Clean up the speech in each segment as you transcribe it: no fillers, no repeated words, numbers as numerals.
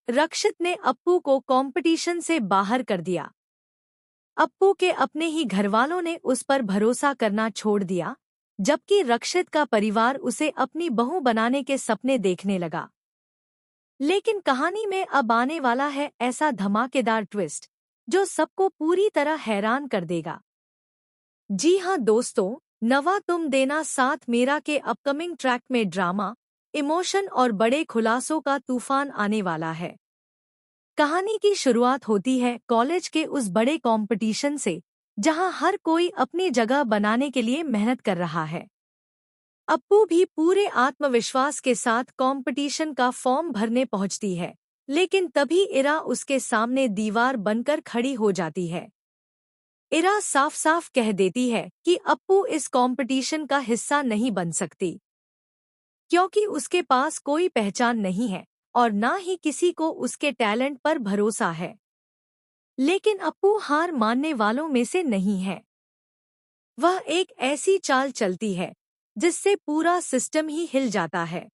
रक्षित ने अप्पू को कंपटीशन से बाहर कर दिया। अप्पू के अपने ही घरवालों ने उस पर भरोसा करना छोड़ दिया, जबकि रक्षित का परिवार उसे अपनी बहू बनाने के सपने देखने लगा। लेकिन कहानी में अब आने वाला है ऐसा धमाकेदार ट्विस्ट जो सबको पूरी तरह हैरान कर देगा। जी हाँ दोस्तों, नवा तुम देना साथ मेरा के अपकमिंग ट्रैक में ड्रामा, इमोशन और बड़े खुलासों का तूफान आने वाला है। कहानी की शुरुआत होती है कॉलेज के उस बड़े कंपटीशन से, जहां हर कोई अपनी जगह बनाने के लिए मेहनत कर रहा है। अप्पू भी पूरे आत्मविश्वास के साथ कंपटीशन का फॉर्म भरने पहुंचती है, लेकिन तभी इरा उसके सामने दीवार बनकर खड़ी हो जाती है। इरा साफ साफ कह देती है कि अप्पू इस कंपटीशन का हिस्सा नहीं बन सकती, क्योंकि उसके पास कोई पहचान नहीं है और ना ही किसी को उसके टैलेंट पर भरोसा है। लेकिन अप्पू हार मानने वालों में से नहीं है। वह एक ऐसी चाल चलती है जिससे पूरा सिस्टम ही हिल जाता है।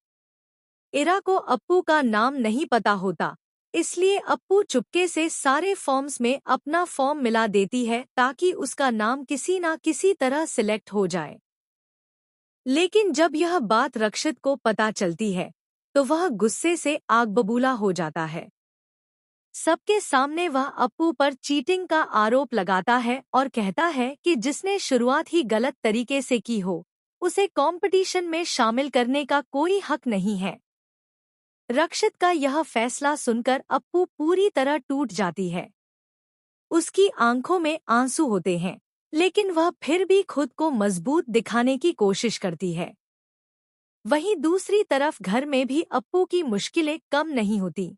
इरा को अप्पू का नाम नहीं पता होता, इसलिए अप्पू चुपके से सारे फॉर्म्स में अपना फॉर्म मिला देती है ताकि उसका नाम किसी ना किसी तरह सिलेक्ट हो जाए। लेकिन जब यह बात रक्षित को पता चलती है तो वह गुस्से से आग बबूला हो जाता है। सबके सामने वह अप्पू पर चीटिंग का आरोप लगाता है और कहता है कि जिसने शुरुआत ही गलत तरीके से की हो, उसे कंपटीशन में शामिल करने का कोई हक नहीं है। रक्षित का यह फैसला सुनकर अप्पू पूरी तरह टूट जाती है। उसकी आंखों में आंसू होते हैं, लेकिन वह फिर भी खुद को मजबूत दिखाने की कोशिश करती है। वहीं दूसरी तरफ घर में भी अप्पू की मुश्किलें कम नहीं होती।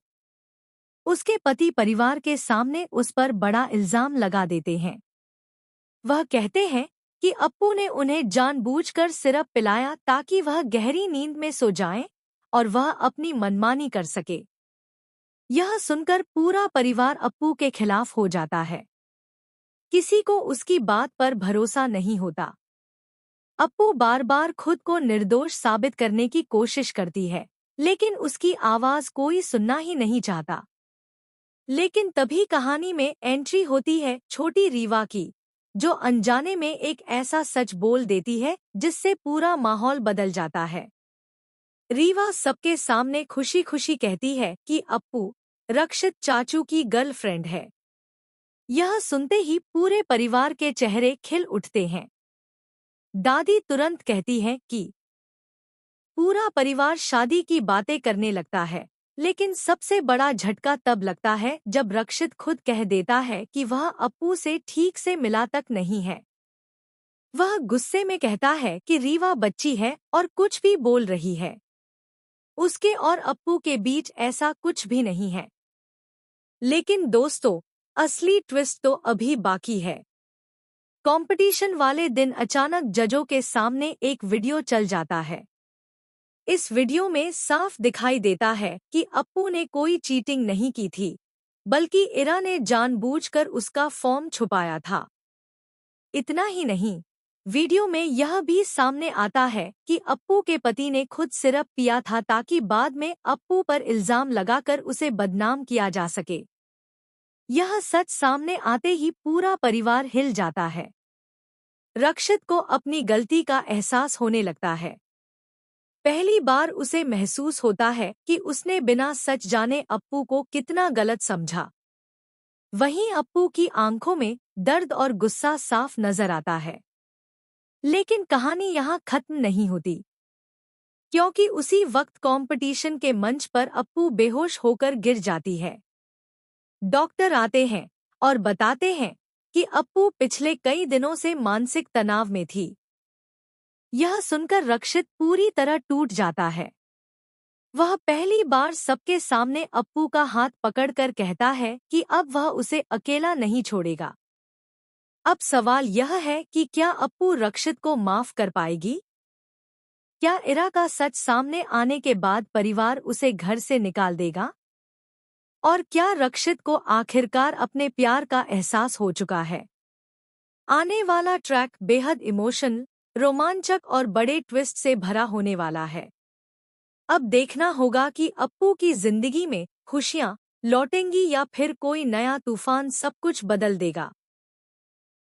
उसके पति परिवार के सामने उस पर बड़ा इल्जाम लगा देते हैं। वह कहते हैं कि अप्पू ने उन्हें जानबूझकर सिरप पिलाया ताकि वह गहरी नींद में सो जाएं और वह अपनी मनमानी कर सके। यह सुनकर पूरा परिवार अप्पू के खिलाफ हो जाता है। किसी को उसकी बात पर भरोसा नहीं होता। अप्पू बार बार खुद को निर्दोष साबित करने की कोशिश करती है, लेकिन उसकी आवाज कोई सुनना ही नहीं चाहता। लेकिन तभी कहानी में एंट्री होती है छोटी रीवा की, जो अनजाने में एक ऐसा सच बोल देती है जिससे पूरा माहौल बदल जाता है। रीवा सबके सामने खुशी खुशी कहती है कि अप्पू रक्षित चाचू की गर्लफ्रेंड है। यह सुनते ही पूरे परिवार के चेहरे खिल उठते हैं। दादी तुरंत कहती है कि पूरा परिवार शादी की बातें करने लगता है, लेकिन सबसे बड़ा झटका तब लगता है जब रक्षित खुद कह देता है कि वह अप्पू से ठीक से मिला तक नहीं है। वह गुस्से में कहता है कि रीवा बच्ची है और कुछ भी बोल रही है। उसके और अप्पू के बीच ऐसा कुछ भी नहीं है। लेकिन दोस्तों, असली ट्विस्ट तो अभी बाकी है। कंपटीशन वाले दिन अचानक जजों के सामने एक वीडियो चल जाता है। इस वीडियो में साफ दिखाई देता है कि अप्पू ने कोई चीटिंग नहीं की थी, बल्कि इरा ने जानबूझकर उसका फॉर्म छुपाया था। इतना ही नहीं, वीडियो में यह भी सामने आता है कि अप्पू के पति ने खुद सिरप पिया था ताकि बाद में अप्पू पर इल्जाम लगाकर उसे बदनाम किया जा सके। यह सच सामने आते ही पूरा परिवार हिल जाता है। रक्षित को अपनी गलती का एहसास होने लगता है। पहली बार उसे महसूस होता है कि उसने बिना सच जाने अप्पू को कितना गलत समझा। वहीं अप्पू की आंखों में दर्द और गुस्सा साफ नजर आता है। लेकिन कहानी यहाँ खत्म नहीं होती, क्योंकि उसी वक्त कंपटीशन के मंच पर अप्पू बेहोश होकर गिर जाती है। डॉक्टर आते हैं और बताते हैं कि अप्पू पिछले कई दिनों से मानसिक तनाव में थी। यह सुनकर रक्षित पूरी तरह टूट जाता है। वह पहली बार सबके सामने अप्पू का हाथ पकड़कर कहता है कि अब वह उसे अकेला नहीं छोड़ेगा। अब सवाल यह है कि क्या अप्पू रक्षित को माफ कर पाएगी? क्या इरा का सच सामने आने के बाद परिवार उसे घर से निकाल देगा? और क्या रक्षित को आखिरकार अपने प्यार का एहसास हो चुका है? आने वाला ट्रैक बेहद इमोशनल, रोमांचक और बड़े ट्विस्ट से भरा होने वाला है। अब देखना होगा कि अप्पू की जिंदगी में खुशियाँ लौटेंगी या फिर कोई नया तूफान सब कुछ बदल देगा।